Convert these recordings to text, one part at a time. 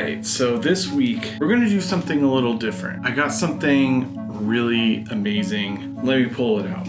right, so this week we're gonna do something a little different. I got something really amazing. Let me pull it out.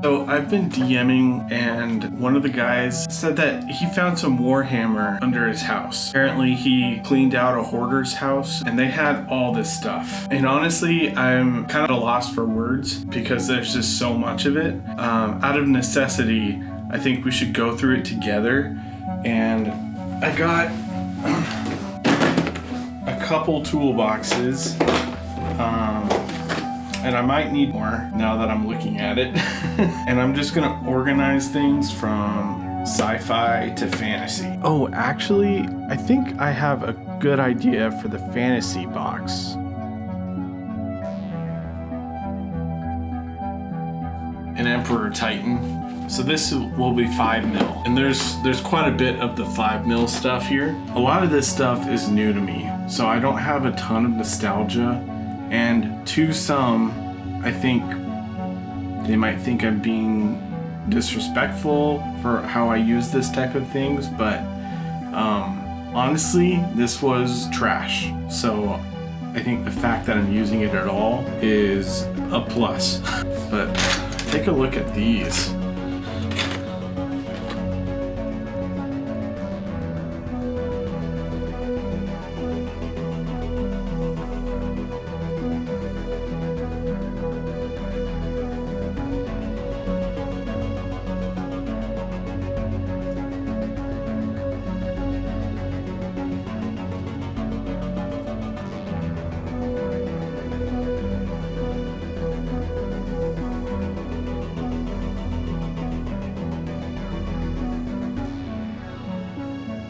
So I've been DMing and one of the guys said that he found some Warhammer under his house. Apparently he cleaned out a hoarder's house and they had all this stuff. And honestly, I'm kind of at a loss for words because there's just so much of it. Out of necessity, I think we should go through it together. And I got a couple toolboxes. And I might need more now that I'm looking at it. And I'm just gonna organize things from sci-fi to fantasy. Oh, actually, I think I have a good idea for the fantasy box. An Emperor Titan. So this will be 5 mil. And there's quite a bit of the 5 mil stuff here. A lot of this stuff is new to me, so I don't have a ton of nostalgia. And to some, I think they might think I'm being disrespectful for how I use this type of things, but honestly, this was trash. So I think the fact that I'm using it at all is a plus. But take a look at these.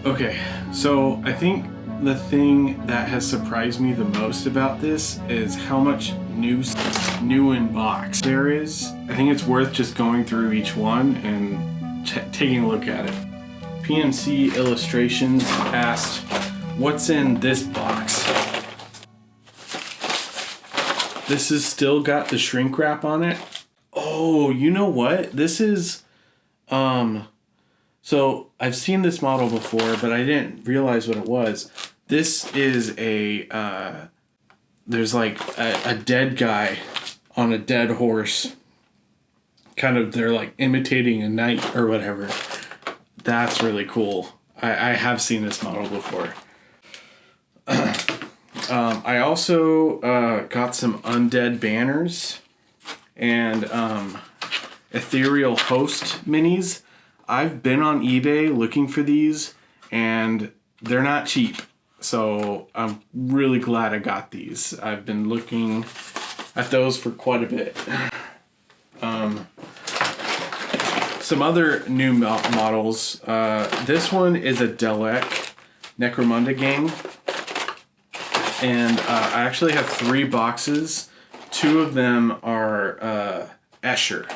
Okay, so I think the thing that has surprised me the most about this is how much new in box there is. I think it's worth just going through each one and taking a look at it. PMC Illustrations asked, what's in this box? This has still got the shrink wrap on it. Oh, you know what? This is, so I've seen this model before, but I didn't realize what it was. This is there's like a dead guy on a dead horse. Kind of, they're like imitating a knight or whatever. That's really cool. I have seen this model before. I also got some undead banners and ethereal host minis. I've been on eBay looking for these and they're not cheap. So I'm really glad I got these. I've been looking at those for quite a bit. Some other new models. This one is a Dalek Necromunda game. And I actually have 3 boxes. 2 of them are Escher.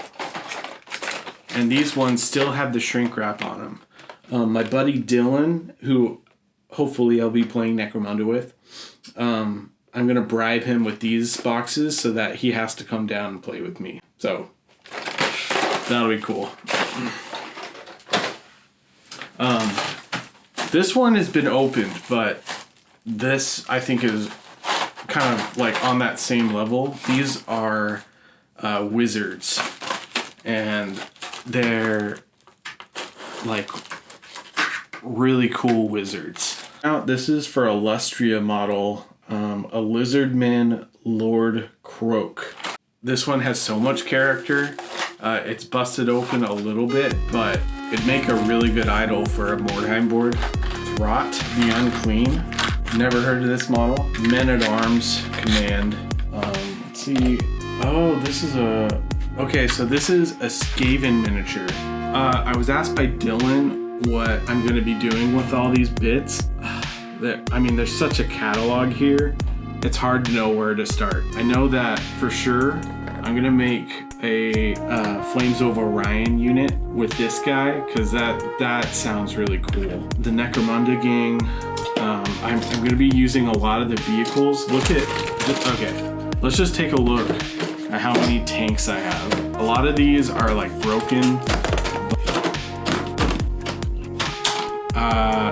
And these ones still have the shrink wrap on them. My buddy Dylan, who hopefully I'll be playing Necromunda with, I'm going to bribe him with these boxes so that he has to come down and play with me. So that'll be cool. This one has been opened, but this I think is kind of like on that same level. These are wizards, and they're like really cool wizards. Now this is for Illustria model, a Lizardman Lord Croak. This one has so much character. It's busted open a little bit, but it'd make a really good idol for a Mordheim board. Rot the Unclean. Never heard of this model. Men at Arms Command. Let's see. Oh, this is a... Okay, so this is a Skaven miniature. I was asked by Dylan what I'm going to be doing with all these bits. I mean, there's such a catalog here. It's hard to know where to start. I know that for sure I'm going to make a Flames of Orion unit with this guy, because that sounds really cool. The Necromunda gang, I'm going to be using a lot of the vehicles. Okay, let's just take a look at how many tanks I have. A lot of these are like broken.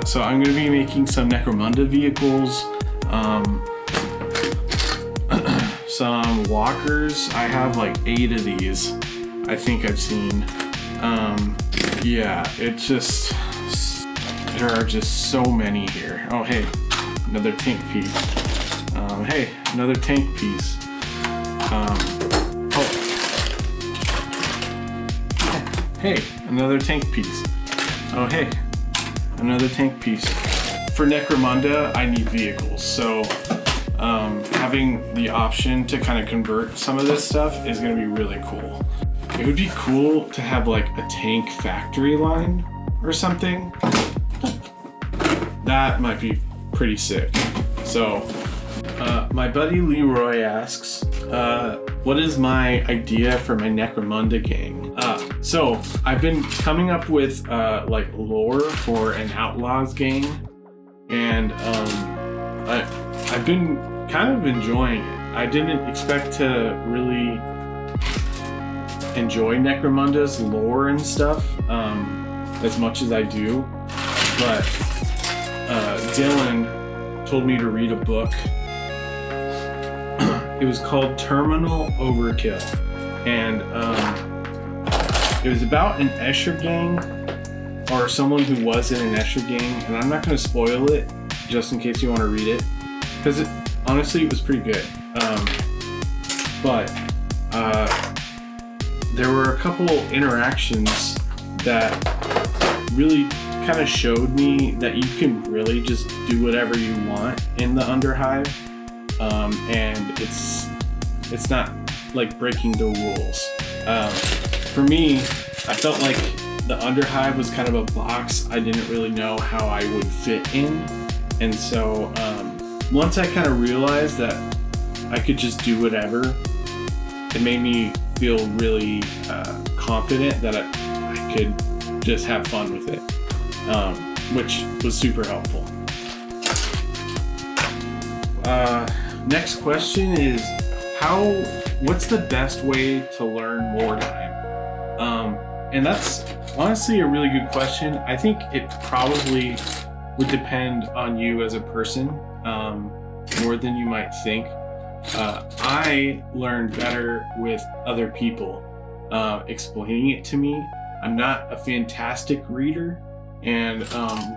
So I'm going to be making some Necromunda vehicles. Some walkers. I have like 8 of these, I think I've seen. Yeah, it's just, there are just so many here. Oh, hey, another tank piece. Hey, another tank piece. Oh, hey, another tank piece. Oh, hey, another tank piece. For Necromunda, I need vehicles, so having the option to kind of convert some of this stuff is going to be really cool. It would be cool to have like a tank factory line or something. That might be pretty sick. So my buddy Leroy asks, what is my idea for my Necromunda gang? So I've been coming up with like lore for an Outlaws gang, and I've been kind of enjoying it. I didn't expect to really enjoy Necromunda's lore and stuff as much as I do, but Dylan told me to read a book. It was called Terminal Overkill, and it was about an Escher gang, or someone who was in an Escher gang, and I'm not going to spoil it just in case you want to read it, because honestly it was pretty good. But there were a couple interactions that really kind of showed me that you can really just do whatever you want in the Underhive, and it's not like breaking the rules. For me, I felt like the Underhive was kind of a box I didn't really know how I would fit in, and so once I kind of realized that I could just do whatever, it made me feel really confident that I could just have fun with it, which was super helpful. Next question is, what's the best way to learn Warhammer? And that's honestly a really good question. I think it probably would depend on you as a person, more than you might think. I learn better with other people explaining it to me. I'm not a fantastic reader, and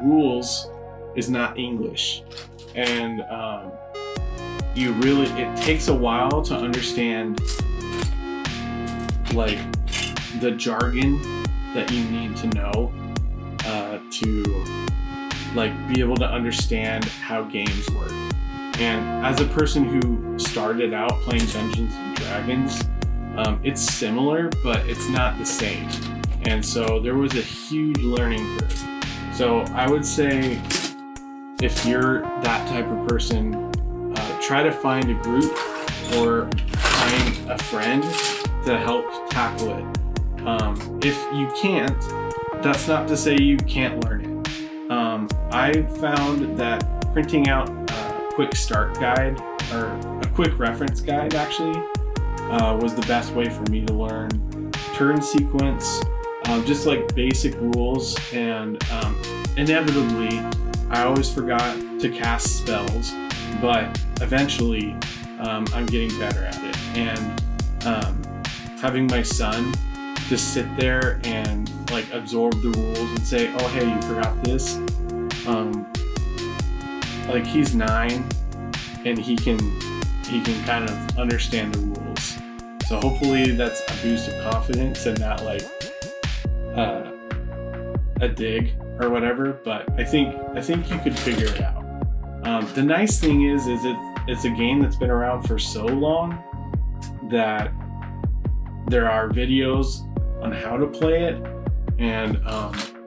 rules is not English, and it takes a while to understand like the jargon that you need to know to like be able to understand how games work. And as a person who started out playing Dungeons and Dragons, it's similar, but it's not the same. And so there was a huge learning curve. So I would say, if you're that type of person, try to find a group or find a friend to help tackle it. If you can't, that's not to say you can't learn it. I found that printing out a quick start guide, or a quick reference guide actually, was the best way for me to learn turn sequence, just like basic rules, and inevitably I always forgot to cast spells, but eventually I'm getting better at it. And having my son just sit there and like absorb the rules and say, oh hey, you forgot this, like he's 9 and he can kind of understand the rules, so hopefully that's a boost of confidence and not like a dig or whatever. But I think you could figure it out. The nice thing is it's a game that's been around for so long that there are videos on how to play it, and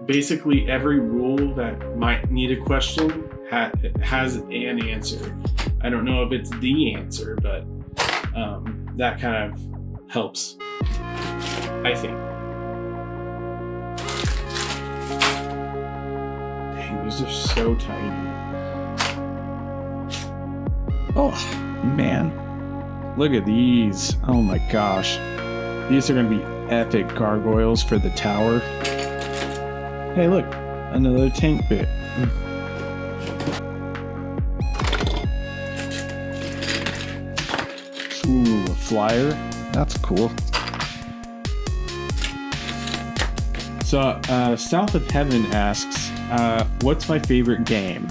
basically every rule that might need a question has an answer. I don't know if it's the answer, but that kind of helps, I think. Dang, these are so tiny. Oh, man. Look at these. Oh my gosh. These are going to be epic gargoyles for the tower. Hey, look. Another tank bit. Ooh, a flyer. That's cool. So, South of Heaven asks, what's my favorite game?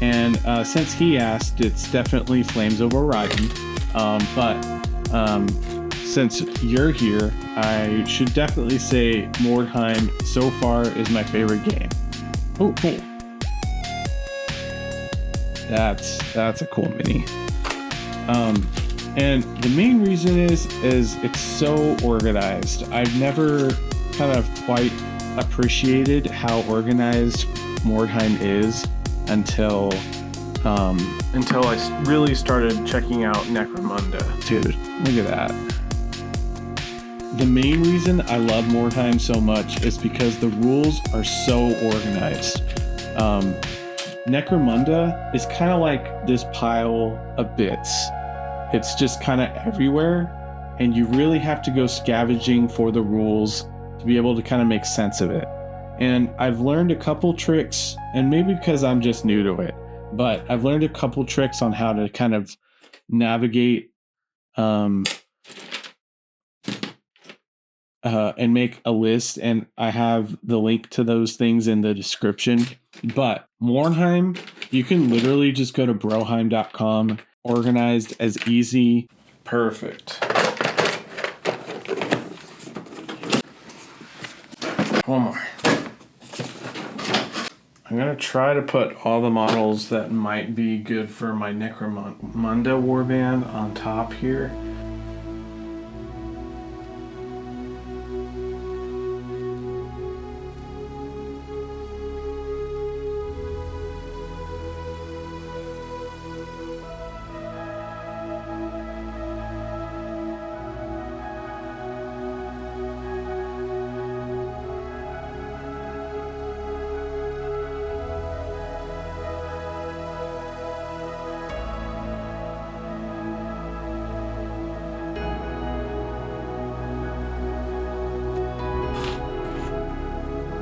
And since he asked, it's definitely Flames of Orion. But since you're here, I should definitely say Mordheim so far is my favorite game. Oh, cool. That's a cool mini. And the main reason is it's so organized. I've never kind of quite appreciated how organized Mordheim is until I really started checking out Necromunda. Dude, look at that. The main reason I love Mordheim so much is because the rules are so organized. Necromunda is kind of like this pile of bits. It's just kind of everywhere, and you really have to go scavenging for the rules to be able to kind of make sense of it. And I've learned a couple tricks, and maybe because I'm just new to it, but I've learned a couple tricks on how to kind of navigate and make a list, and I have the link to those things in the description. But Mordheim, you can literally just go to broheim.com, organized as easy. Perfect. One more. I'm going to try to put all the models that might be good for my Necromunda warband on top here.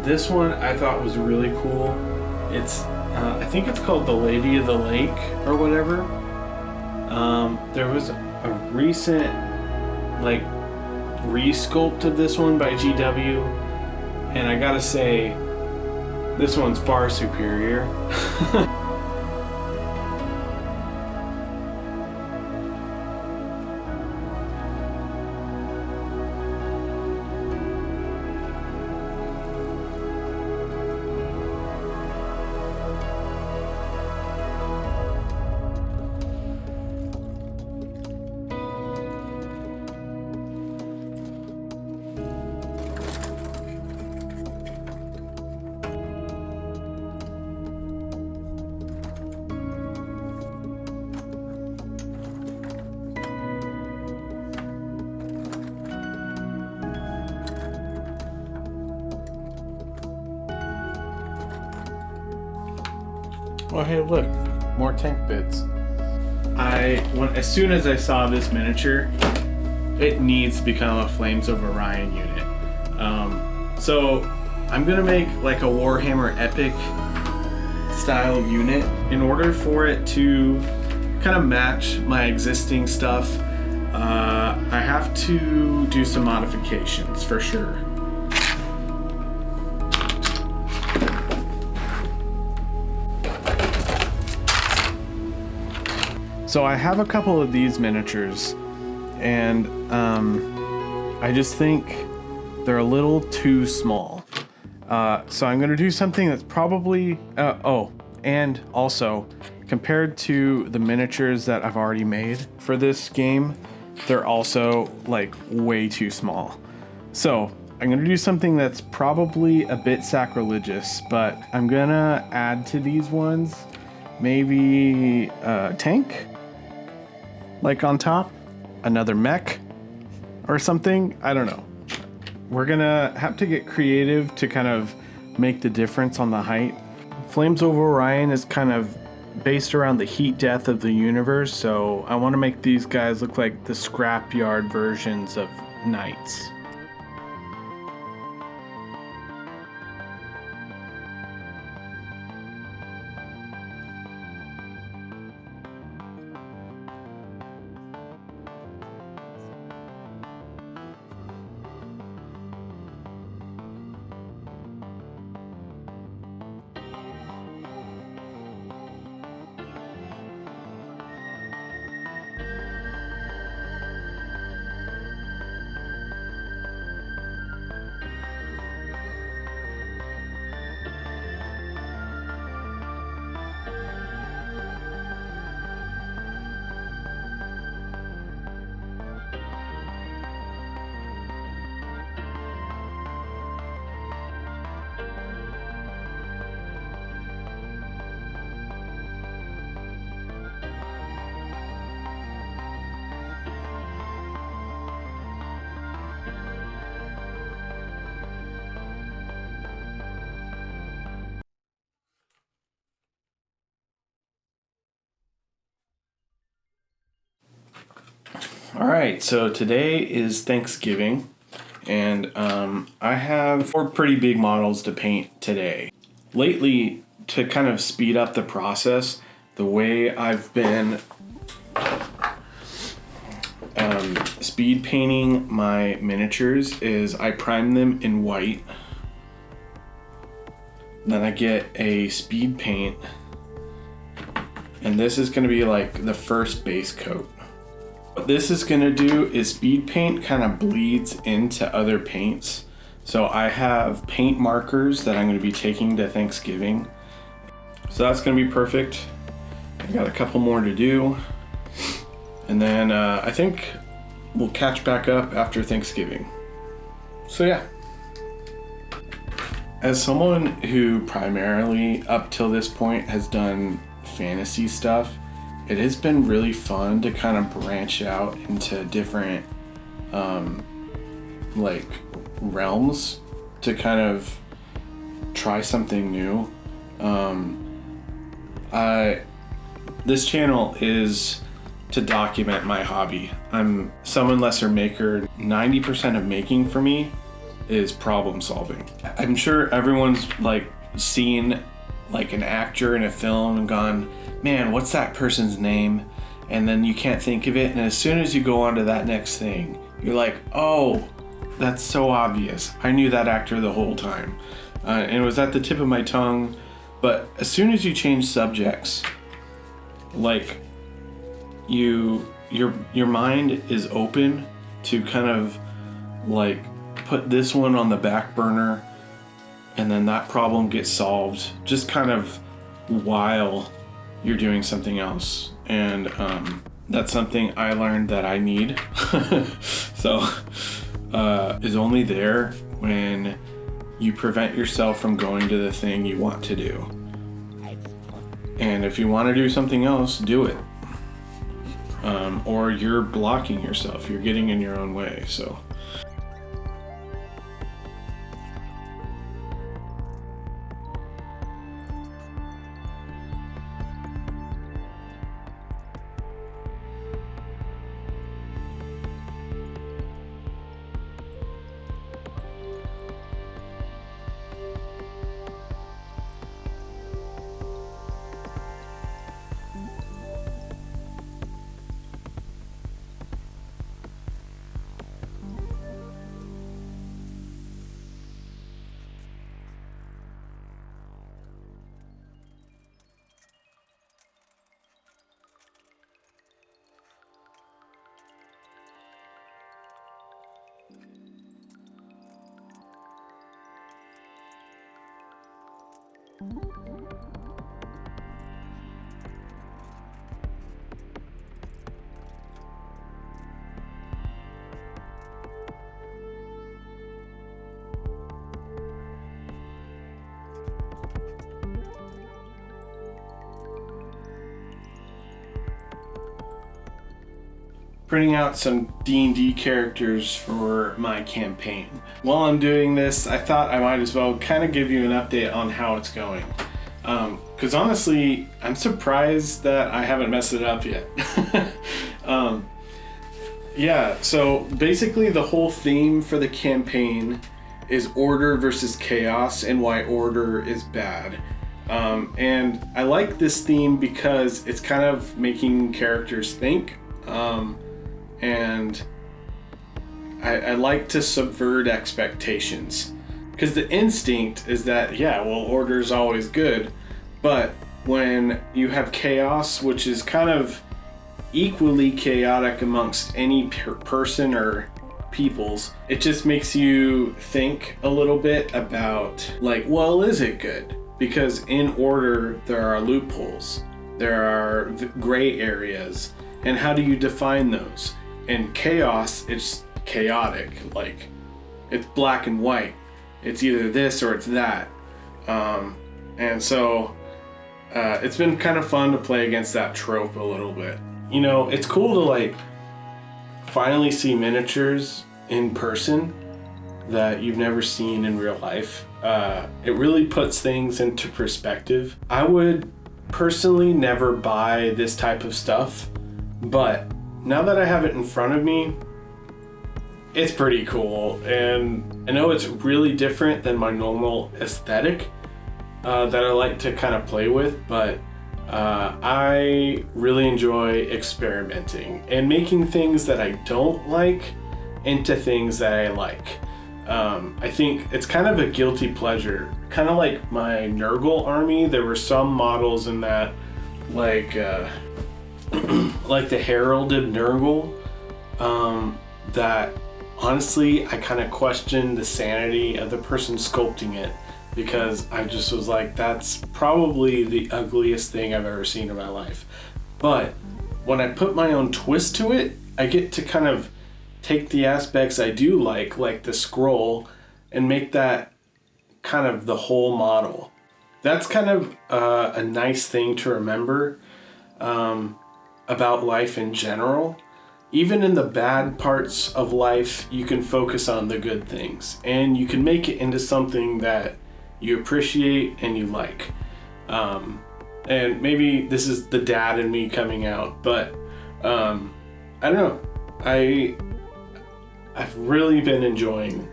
This one I thought was really cool. It's, I think it's called the Lady of the Lake or whatever. There was a recent like re-sculpt of this one by GW, and I gotta say, this one's far superior. Oh, hey, look, more tank bits. As soon as I saw this miniature, it needs to become a Flames of Orion unit. So I'm gonna make like a Warhammer Epic style unit. In order for it to kind of match my existing stuff, I have to do some modifications for sure. So I have a couple of these miniatures, and I just think they're a little too small. So I'm gonna do something that's probably, and also compared to the miniatures that I've already made for this game, they're also like way too small. So I'm gonna do something that's probably a bit sacrilegious, but I'm gonna add to these ones maybe a tank, like on top, another mech, or something. I don't know. We're gonna have to get creative to kind of make the difference on the height. Flames of Orion is kind of based around the heat death of the universe, so I want to make these guys look like the scrapyard versions of knights. All right, so today is Thanksgiving, and I have 4 pretty big models to paint today. Lately, to kind of speed up the process, the way I've been speed painting my miniatures is I prime them in white, then I get a speed paint, and this is going to be like the first base coat. What this is going to do is speed paint kind of bleeds into other paints. So I have paint markers that I'm going to be taking to Thanksgiving. So that's going to be perfect. I got a couple more to do. And then I think we'll catch back up after Thanksgiving. So yeah. As someone who primarily up till this point has done fantasy stuff, it has been really fun to kind of branch out into different like realms to kind of try something new. This channel is to document my hobby. I'm Summon Lesser Maker. 90% of making for me is problem solving. I'm sure everyone's like seen like an actor in a film and gone, man, what's that person's name? And then you can't think of it, and as soon as you go on to that next thing, you're like, oh, that's so obvious. I knew that actor the whole time. And it was at the tip of my tongue. But as soon as you change subjects, like your mind is open to kind of like put this one on the back burner, and then that problem gets solved just kind of while you're doing something else. And that's something I learned that I need. So is only there when you prevent yourself from going to the thing you want to do. And if you want to do something else, do it. Or you're blocking yourself, you're getting in your own way. So printing out some D&D characters for my campaign. While I'm doing this, I thought I might as well kind of give you an update on how it's going. Because honestly, I'm surprised that I haven't messed it up yet. Yeah, so basically the whole theme for the campaign is order versus chaos and why order is bad. And I like this theme because it's kind of making characters think. And I like to subvert expectations. Because the instinct is that, yeah, well, order is always good. But when you have chaos, which is kind of equally chaotic amongst any person or peoples, it just makes you think a little bit about, like, well, is it good? Because in order, there are loopholes, there are gray areas, and how do you define those? In chaos, it's chaotic, like it's black and white. It's either this or it's that. And so it's been kind of fun to play against that trope a little bit. You know, it's cool to like finally see miniatures in person that you've never seen in real life. It really puts things into perspective. I would personally never buy this type of stuff, but now that I have it in front of me, it's pretty cool. And I know it's really different than my normal aesthetic that I like to kind of play with, but I really enjoy experimenting and making things that I don't like into things that I like. I think it's kind of a guilty pleasure, kind of like my Nurgle army. There were some models in that, like like the heralded Nurgle, that honestly I kind of questioned the sanity of the person sculpting it, because I just was like, that's probably the ugliest thing I've ever seen in my life. But when I put my own twist to it, I get to kind of take the aspects I do like the scroll, and make that kind of the whole model. That's kind of a nice thing to remember about life in general. Even in the bad parts of life, you can focus on the good things, and you can make it into something that you appreciate and you like. And maybe this is the dad in me coming out, but I don't know. I've really been enjoying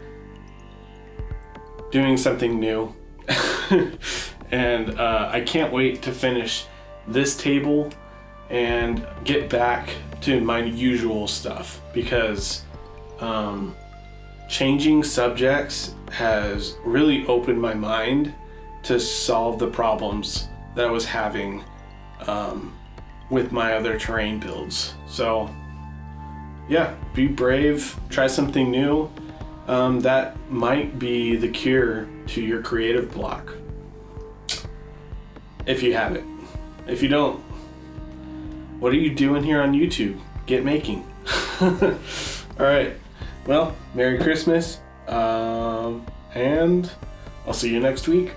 doing something new. And I can't wait to finish this table and get back to my usual stuff, because changing subjects has really opened my mind to solve the problems that I was having with my other terrain builds. So yeah, be brave, try something new. That might be the cure to your creative block, if you have it. If you don't, what are you doing here on YouTube? Get making. All right. Well, Merry Christmas. And I'll see you next week.